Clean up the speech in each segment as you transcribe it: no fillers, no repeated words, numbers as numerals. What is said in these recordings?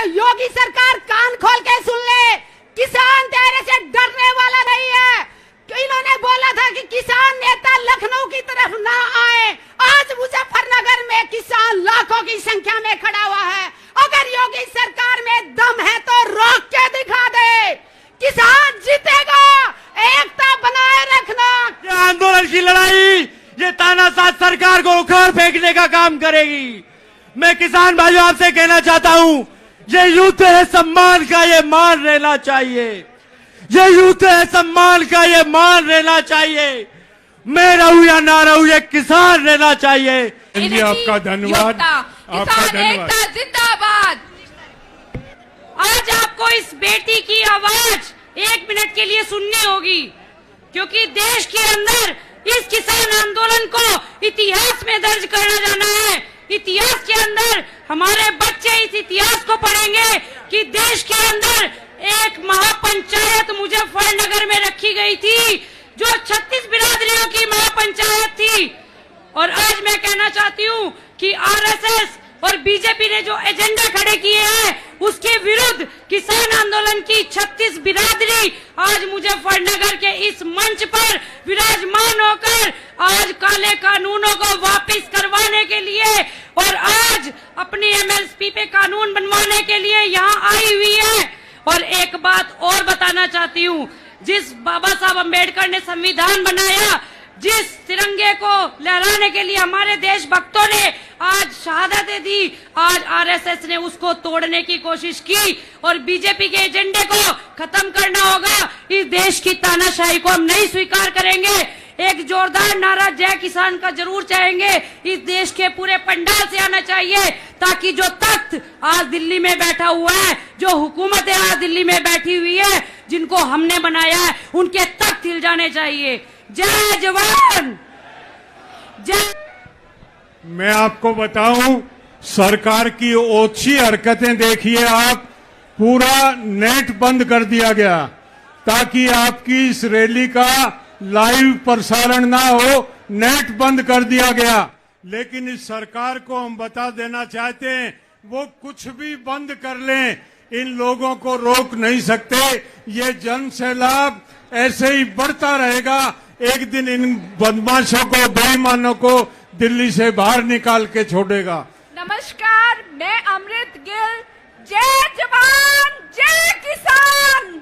योगी सरकार कान खोल के सुन ले, किसान तेरे से डरने वाला नहीं है। इन्होंने बोला था कि किसान नेता लखनऊ की तरफ ना आए, आज मुजफ्फरनगर में किसान लाखों की संख्या में खड़ा हुआ है। अगर योगी सरकार में दम है तो रोक के दिखा दे, किसान जीतेगा, एकता बनाए रखना। ये आंदोलन की लड़ाई ये तानाशाह सरकार को उखाड़ फेंकने का काम करेगी। मैं किसान भाइयों आपसे कहना चाहता हूं, ये युद्ध है सम्मान का, ये मान लेना चाहिए। ये युद्ध है सम्मान का, ये मान लेना चाहिए। मैं रहूं या ना रहूं, ये किसान रहना चाहिए। आपका धन्यवाद, आपका धन्यवाद। जिंदाबाद। आज आपको इस बेटी की आवाज 1 मिनट के लिए सुननी होगी, क्योंकि देश के अंदर इस किसान आंदोलन को इतिहास में दर्ज करना जाना है। इतिहास के अंदर हमारे बच्चे इस इतिहास को पढ़ेंगे कि देश के अंदर एक महापंचायत मुजफ्फरनगर में रखी गई थी, जो 36 बिरादरियों की महापंचायत थी। और आज मैं कहना चाहती हूँ कि आरएसएस और बीजेपी ने जो एजेंडा खड़े किए हैं, उसके विरुद्ध किसान आंदोलन की 36 बिरादरी आज मुजफ्फरनगर के इस मंच पर विराजमान होकर आज काले कानूनों को वापस करवाने के लिए और आज अपनी एमएसपी पे कानून बनवाने के लिए यहाँ आई हुई है। और एक बात और बताना चाहती हूँ, जिस बाबा साहब अम्बेडकर ने संविधान बनाया, जिस तिरंगे को लहराने के लिए हमारे देशभक्तों ने आज शहादतें दी, आज आरएसएस ने उसको तोड़ने की कोशिश की और बीजेपी के एजेंडे को खत्म करना होगा। इस देश की तानाशाही को हम नहीं स्वीकार करेंगे। एक जोरदार नारा जय किसान का जरूर चाहेंगे। इस देश के पूरे पंडाल से आना चाहिए, ताकि जो तख्त आज दिल्ली में बैठा हुआ है, जो हुकूमतें आज दिल्ली में बैठी हुई है, जिनको हमने बनाया है, उनके तख्त हिल जाने चाहिए। जय जवान जय। मैं आपको बताऊं, सरकार की ओछी हरकतें देखिए आप। पूरा नेट बंद कर दिया गया ताकि आपकी इस रैली का लाइव प्रसारण ना हो, नेट बंद कर दिया गया। लेकिन इस सरकार को हम बता देना चाहते हैं, वो कुछ भी बंद कर लें, इन लोगों को रोक नहीं सकते। ये जन सैलाब ऐसे ही बढ़ता रहेगा। एक दिन इन बदमाशों को, बेईमानों को दिल्ली से बाहर निकाल के छोड़ेगा। नमस्कार, मैं अमृत गिल। जय जवान जय किसान,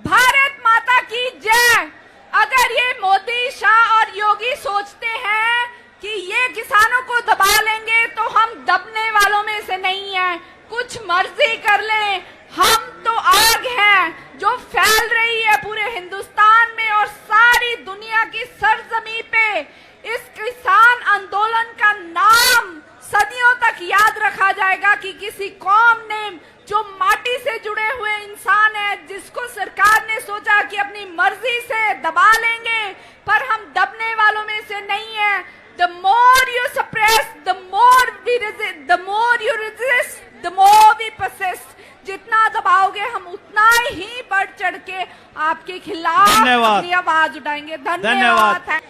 भारत माता की जय। अगर ये मोदी, शाह और योगी सोचते हैं कि ये किसानों को दबा लेंगे, तो हम दबने वालों में से नहीं है। कुछ मर्जी कर लें, हम तो आग हैं जो फैल रही है पूरे हिंदुस्तान में और सारी दुनिया की सरजमी पे। इस किसान आंदोलन का नाम सदियों तक याद रखा जाएगा कि किसी कौम ने, जो माटी से जुड़े हुए इंसान है, जिसको सरकार ने सोचा कि अपनी मर्जी से दबा लेंगे, पर हम दबने वालों में से नहीं है। The more you suppress, the more we resist, the more you resist, the more we persist. जितना दबाओगे हम उतना ही बढ़ चढ़ के आपके खिलाफ अपनी आवाज उठाएंगे। धन्यवाद।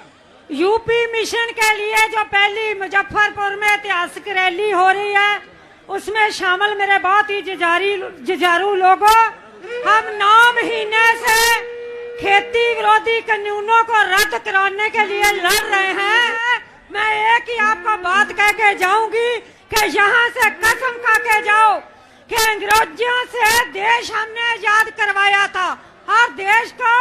यूपी मिशन के लिए जो पहली मुजफ्फरपुर में ऐतिहासिक रैली हो रही है, उसमें शामिल मेरे बहुत ही जुझारू लोगों, हम 9 महीने से खेती विरोधी कानूनों को रद्द कराने के लिए लड़ रहे हैं। मैं एक ही आपको बात कह के जाऊंगी कि यहाँ से कसम खा के जाओ कि अंग्रेजों से देश हमने आजाद करवाया था, हर देश को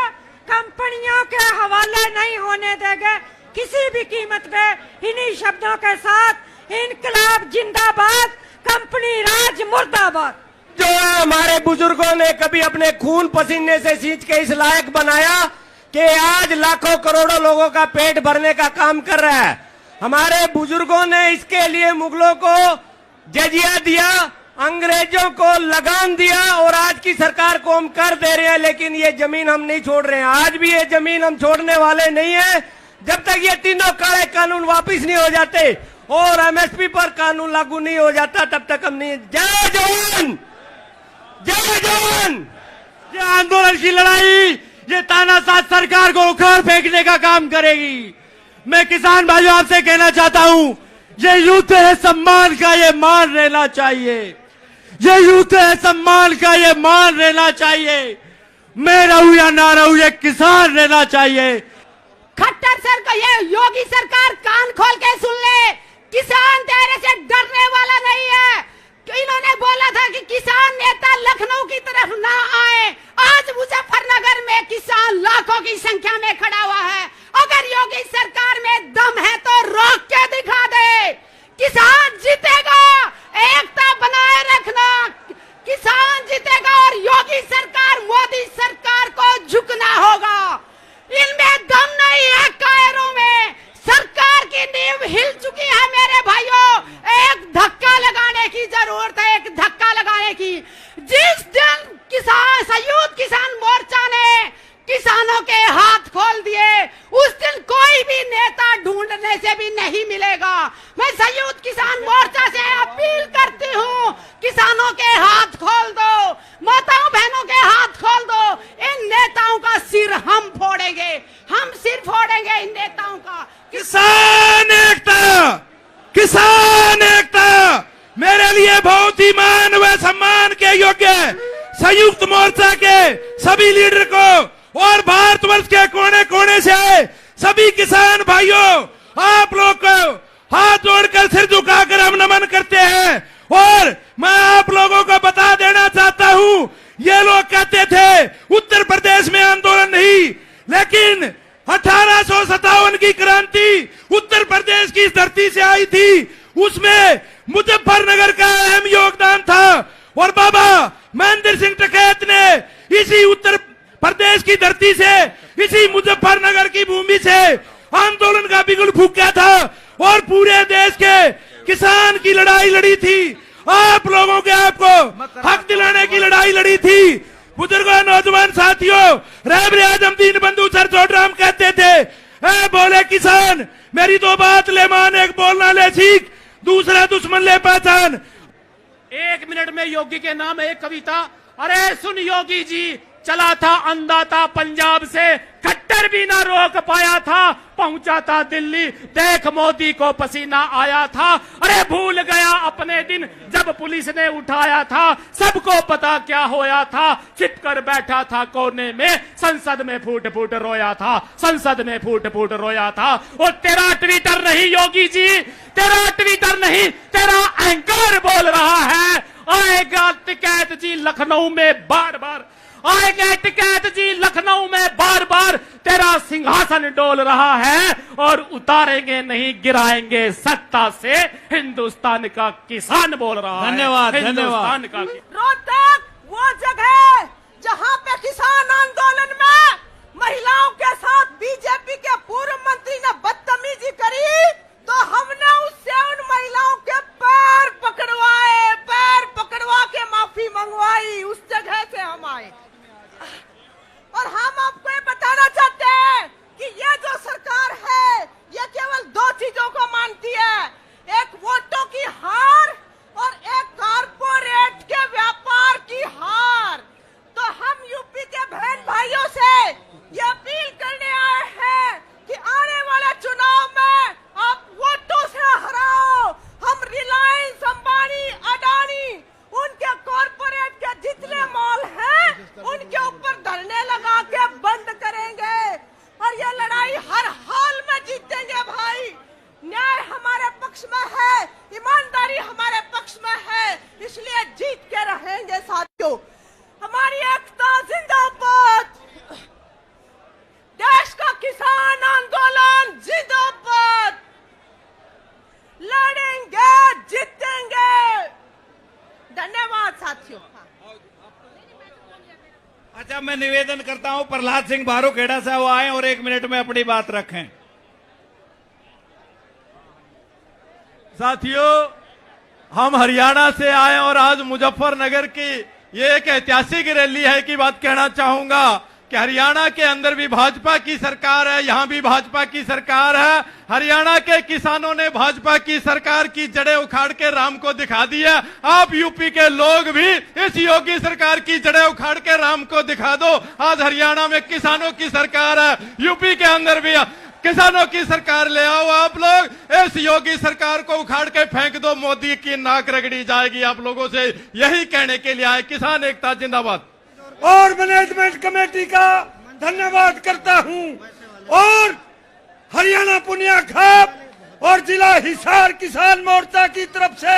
कंपनियों के हवाले नहीं होने देंगे किसी भी कीमत पे। इन्हीं शब्दों के साथ इनकलाब जिंदाबाद, कंपनी राज मुर्दाबाद। जो हमारे बुजुर्गों ने कभी अपने खून पसीने से सींच के इस लायक बनाया कि आज लाखों करोड़ों लोगों का पेट भरने का काम कर रहा है। हमारे बुजुर्गों ने इसके लिए मुगलों को जजिया दिया, अंग्रेजों को लगान दिया और आज की सरकार को हम कर दे रहे हैं। लेकिन ये जमीन हम नहीं छोड़ रहे हैं, आज भी ये जमीन हम छोड़ने वाले नहीं है जब तक ये तीनों काले कानून वापिस नहीं हो जाते और एमएसपी पर कानून लागू नहीं हो जाता, तब तक हम नहीं। जय जवान जय जवान। ये आंदोलन की लड़ाई ये तानाशाह सरकार को उखाड़ फेंकने का काम करेगी। मैं किसान भाइयों आपसे कहना चाहता हूं, ये युद्ध है सम्मान का, ये मान लेना चाहिए। ये यूथ है सम्मान का, ये मान रहना चाहिए। मैं रहूं या ना रहूं, ये किसान रहना चाहिए। खट्टर सर को ये योगी सरकार कान खोल के सुन ले, किसान तेरे से डरने वाला नहीं है। इन्होंने बोला था कि किसान नेता लखनऊ की तरफ ना आए, आज मुजफ्फरनगर में किसान लाखों की संख्या में खड़ा हुआ है। अगर योगी सरकार में दम है तो रोक के दिखा दे, किसान जीतेगा। एकता बनाए रखना, किसान जीतेगा और योगी सरकार मोदी सरकार को झुकना होगा। इनमें दम नहीं है कायरों में, सरकार की नींव हिल चुकी है मेरे भाइयों। एक धक्का लगाने की जरूरत है, एक धक्का लगाने की। जिस दिन किसान संयुक्त किसान मोर्चा ने किसानों के हाथ खोल दिए, उस दिन कोई भी नेता ढूंढने से भी नहीं मिलेगा। मैं संयुक्त किसान मोर्चा से अपील करती हूँ, किसानों के हाथ खोल दो, माताओं बहनों के हाथ खोल दो। इन नेताओं का सिर हम फोड़ेंगे, हम सिर फोड़ेंगे इन नेताओं का। किसान एकता, किसान एकता मेरे लिए बहुत ही मान व सम्मान के योग्य। संयुक्त मोर्चा के सभी लीडर को और भारतवर्ष के कोने कोने से आए सभी किसान भाइयों, आप लोग को हाथ जोड़कर सिर झुकाकर हम नमन करते हैं। और मैं आप लोगों को बता देना चाहता हूं, ये लोग कहते थे उत्तर प्रदेश में आंदोलन नहीं, लेकिन 1857 की क्रांति उत्तर प्रदेश की धरती से आई थी, उसमें मुजफ्फरनगर का अहम योगदान था। और बाबा महेंद्र सिंह टिकैत ने इसी उत्तर प्रदेश की धरती से, इसी मुजफ्फरनगर की भूमि से आंदोलन का बिगुल फूंका था और पूरे देश के किसान की लड़ाई लड़ी थी। आप लोगों के आपको हक दिलाने की लड़ाई लड़ी थी। बुजुर्गों, नौजवान साथियों, रहबरे आजम दीन बंधु सर चौधराम कहते थे, ऐ बोले किसान मेरी दो बात ले मान, एक बोलना ले सीख, दूसरा दुश्मन ले पहचान। 1 मिनट में योगी के नाम एक कविता। अरे सुन योगी जी, चला था अंधा था पंजाब से, खट्टर भी ना रोक पाया था, पहुंचा था दिल्ली, देख मोदी को पसीना आया था। अरे भूल गया अपने दिन जब पुलिस ने उठाया था, सबको पता क्या होया था, छिपकर बैठा था कोने में, संसद में फूट फूट रोया था, संसद में फूट फूट रोया था। और तेरा ट्विटर नहीं योगी जी, तेरा ट्विटर नहीं, तेरा एंकर बोल रहा है। आएगा टिकैत जी लखनऊ में बार बार, आएगा टिकैत जी लखनऊ में बार बार, तेरा सिंहासन डोल रहा है और उतारेंगे नहीं गिराएंगे सत्ता से हिंदुस्तान का किसान बोल रहा है। धन्यवाद, हिंदुस्तान का रोहतक वो जगह जहाँ पे किसान आंदोलन में महिलाओं के साथ बीजेपी के पूर्व मंत्री ने बदतमीजी करी, तो हमने उससे उन महिलाओं के पैर पकड़वाए, पैर पकड़वा के माफी मंगवाई। उस जगह से हम आए और हम आपको ये बताना चाहते हैं कि ये जो सरकार है ये केवल दो चीजों को मानती है, एक वोटों की हार और एक कारपोरेट के व्यापार की हार। तो हम यूपी के बहन भाइयों से ये अपील करने आए हैं कि आने वाले चुनाव में आप वोटों से हराओ। हम रिलायंस, अंबानी, अडानी, उनके कॉर्पोरेट के जितने मॉल हैं उनके ऊपर धरने लगा के बंद करेंगे और ये लड़ाई हर हाल में जीतेंगे भाई। न्याय हमारे पक्ष में है, ईमानदारी हमारे पक्ष में है, इसलिए जीत के रहेंगे साथियों। हमारी एकता जिंदाबाद, देश का किसान आंदोलन जिंदाबाद, लड़ेंगे जीतेंगे। धन्यवाद साथियों। अच्छा, मैं निवेदन करता हूं प्रहलाद सिंह भारूखेड़ा से वो आए और 1 मिनट में अपनी बात रखें। साथियों, हम हरियाणा से आए और आज मुजफ्फरनगर की ये एक ऐतिहासिक रैली है की बात कहना चाहूंगा कि हरियाणा के अंदर भी भाजपा की सरकार है, यहां भी भाजपा की सरकार है। हरियाणा के किसानों ने भाजपा की सरकार की जड़ें उखाड़ के राम को दिखा दी है। आप यूपी के लोग भी इस योगी सरकार की जड़ें उखाड़ के राम को दिखा दो। आज हरियाणा में किसानों की सरकार है, यूपी के अंदर भी किसानों की सरकार ले आओ आप लोग, इस योगी सरकार को उखाड़ के फेंक दो, मोदी की नाक रगड़ी जाएगी। आप लोगों से यही कहने के लिए आए। किसान एकता जिंदाबाद। और मैनेजमेंट कमेटी का धन्यवाद करता हूं और हरियाणा पुनिया खाप और जिला हिसार किसान मोर्चा की तरफ से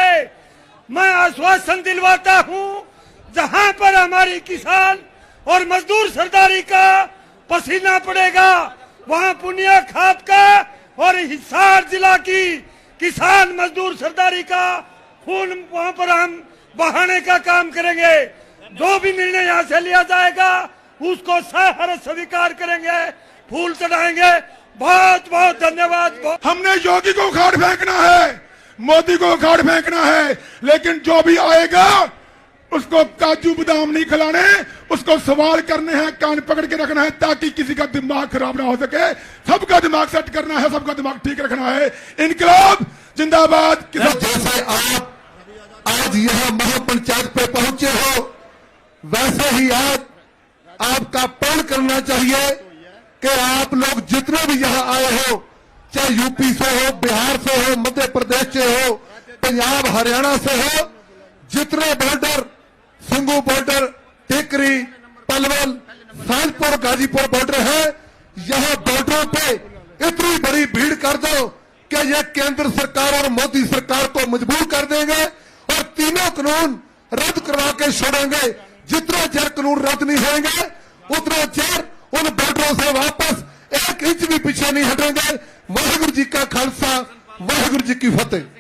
मैं आश्वासन दिलवाता हूं, जहां पर हमारी किसान और मजदूर सरदारी का पसीना पड़ेगा, वहां पुनिया खाप का और हिसार जिला की किसान मजदूर सरदारी का खून वहां पर हम बहाने का काम करेंगे। जो भी निर्णय यहाँ से लिया जाएगा उसको सहर्ष स्वीकार करेंगे, फूल चढ़ाएंगे। बहुत बहुत धन्यवाद। हमने योगी को उखाड़ फेंकना है, मोदी को उखाड़ फेंकना है, लेकिन जो भी आएगा उसको काजू बादाम नहीं खिलाने, उसको सवाल करने हैं, कान पकड़ के रखना है, ताकि किसी का दिमाग खराब ना हो सके। सबका दिमाग सेट करना है, सबका दिमाग ठीक रखना है। इनकलाब जिंदाबाद। जैसे आप आज यहाँ महापंचायत पे पहुंचे हो, वैसे ही आज आपका प्रण करना चाहिए कि आप लोग जितने भी यहाँ आए हो, चाहे यूपी से हो, बिहार से हो, मध्य प्रदेश से हो, पंजाब हरियाणा से हो, जितने बॉर्डर, सिंगू बॉर्डर, टिकरी, पलवल, सालपुर, गाजीपुर बॉर्डर है, यहाँ बॉर्डरों पे इतनी बड़ी भीड़ कर दो कि यह केंद्र सरकार और मोदी सरकार को मजबूर कर देंगे और तीनों कानून रद्द करवा के छोड़ेंगे। जितना चेर कानून रद्द नहीं होंगे उतना चेर उन बॉर्डरों से वापस 1 इंच भी पीछे नहीं हटेंगे। वाहिगुरु जी का खालसा, वाहिगुरु जी की फतेह।